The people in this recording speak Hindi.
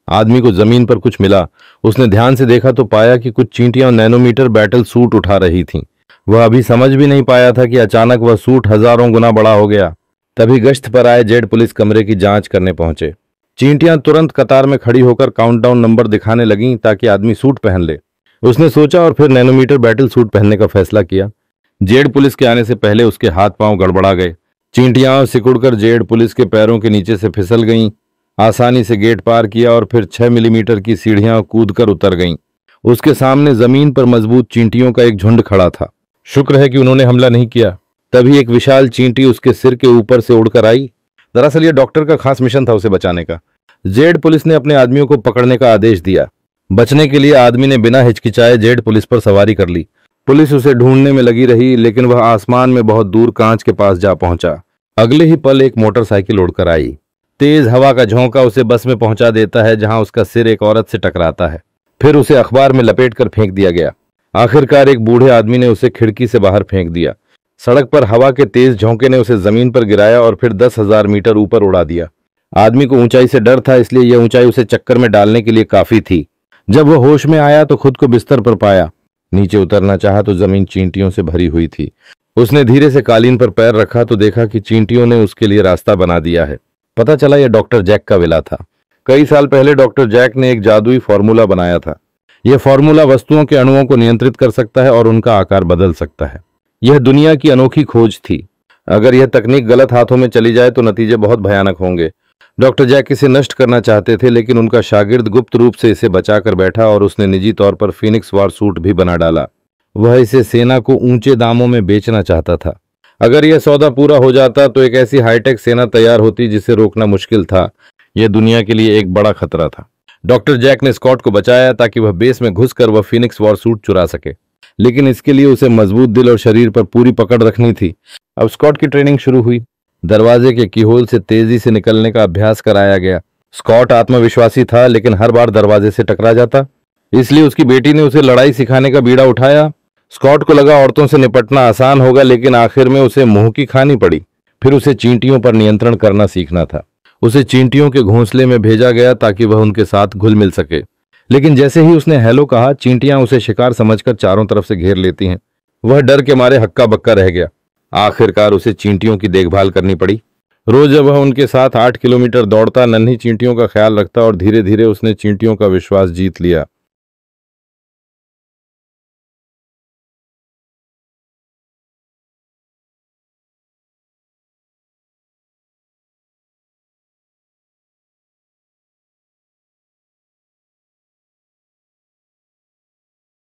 आदमी को जमीन पर कुछ मिला। उसने ध्यान से देखा तो पाया कि कुछ चींटियां नैनोमीटर बैटल सूट उठा रही थीं। वह अभी समझ भी नहीं पाया था कि अचानक वह सूट हजारों गुना बड़ा हो गया। तभी गश्त पर आए जेड पुलिस कमरे की जांच करने पहुंचे। चींटियां तुरंत कतार में खड़ी होकर काउंटडाउन नंबर दिखाने लगीं ताकि आदमी सूट पहन ले। उसने सोचा और फिर नैनोमीटर बैटल सूट पहनने का फैसला किया। जेड पुलिस के आने से पहले उसके हाथ पांव गड़बड़ा गए। चींटियां सिकुड़कर जेड पुलिस के पैरों के नीचे से फिसल गईं। आसानी से गेट पार किया और फिर 6 मिलीमीटर की सीढ़ियां कूदकर उतर गईं। उसके सामने जमीन पर मजबूत चींटियों का एक झुंड खड़ा था। शुक्र है कि उन्होंने हमला नहीं किया। तभी एक विशाल चींटी उसके सिर के ऊपर से उड़कर आई। दरअसल यह डॉक्टर का खास मिशन था उसे बचाने का। जेड पुलिस ने अपने आदमियों को पकड़ने का आदेश दिया। बचने के लिए आदमी ने बिना हिचकिचाए जेड पुलिस पर सवारी कर ली। पुलिस उसे ढूंढने में लगी रही, लेकिन वह आसमान में बहुत दूर कांच के पास जा पहुंचा। अगले ही पल एक मोटरसाइकिल उड़कर आई। तेज हवा का झोंका उसे बस में पहुंचा देता है, जहां उसका सिर एक औरत से टकराता है। फिर उसे अखबार में लपेटकर फेंक दिया गया। आखिरकार एक बूढ़े आदमी ने उसे खिड़की से बाहर फेंक दिया। सड़क पर हवा के तेज झोंके ने उसे जमीन पर गिराया और फिर 10,000 मीटर ऊपर उड़ा दिया। आदमी को ऊंचाई से डर था, इसलिए यह ऊंचाई उसे चक्कर में डालने के लिए काफी थी। जब वह होश में आया तो खुद को बिस्तर पर पाया। नीचे उतरना चाहा तो जमीन चींटियों से भरी हुई थी। उसने धीरे से कालीन पर पैर रखा तो देखा कि चींटियों ने उसके लिए रास्ता बना दिया है। पता चला यह डॉक्टर जैक का विला था। कई साल पहले डॉक्टर जैक ने एक जादुई फॉर्मूला बनाया था। यह फॉर्मूला वस्तुओं के अणुओं को नियंत्रित कर सकता है और उनका आकार बदल सकता है। यह दुनिया की अनोखी खोज थी। अगर यह तकनीक गलत हाथों में चली जाए तो नतीजे बहुत भयानक होंगे। डॉक्टर जैक इसे नष्ट करना चाहते थे, लेकिन उनका शागिर्द गुप्त रूप से इसे बचाकर बैठा और उसने निजी तौर पर फीनिक्स वार सूट भी बना डाला। वह इसे सेना को ऊंचे दामों में बेचना चाहता था। अगर यह सौदा पूरा हो जाता तो एक ऐसी हाईटेक सेना तैयार होती जिसे रोकना मुश्किल था। यह दुनिया के लिए एक बड़ा खतरा था। डॉक्टर जैक ने स्कॉट को बचाया ताकि वह बेस में घुसकर वह फीनिक्स वॉर सूट चुरा सके, लेकिन इसके लिए उसे मजबूत दिल और शरीर पर पूरी पकड़ रखनी थी। अब स्कॉट की ट्रेनिंग शुरू हुई। दरवाजे के कीहोल से तेजी से निकलने का अभ्यास कराया गया। स्कॉट आत्मविश्वासी था, लेकिन हर बार दरवाजे से टकरा जाता। इसलिए उसकी बेटी ने उसे लड़ाई सिखाने का बीड़ा उठाया। स्कॉट को लगा औरतों से निपटना आसान होगा, लेकिन आखिर में उसे मुंह की खानी पड़ी। फिर उसे चींटियों पर नियंत्रण करना सीखना था। उसे चींटियों के घोंसले में भेजा गया ताकि वह उनके साथ घुल मिल सके। लेकिन जैसे ही उसने हेलो कहा, चींटियां उसे शिकार समझकर चारों तरफ से घेर लेती हैं। वह डर के मारे हक्का बक्का रह गया। आखिरकार उसे चींटियों की देखभाल करनी पड़ी। रोज जब वह उनके साथ 8 किलोमीटर दौड़ता, नन्ही चींटियों का ख्याल रखता और धीरे धीरे उसने चींटियों का विश्वास जीत लिया।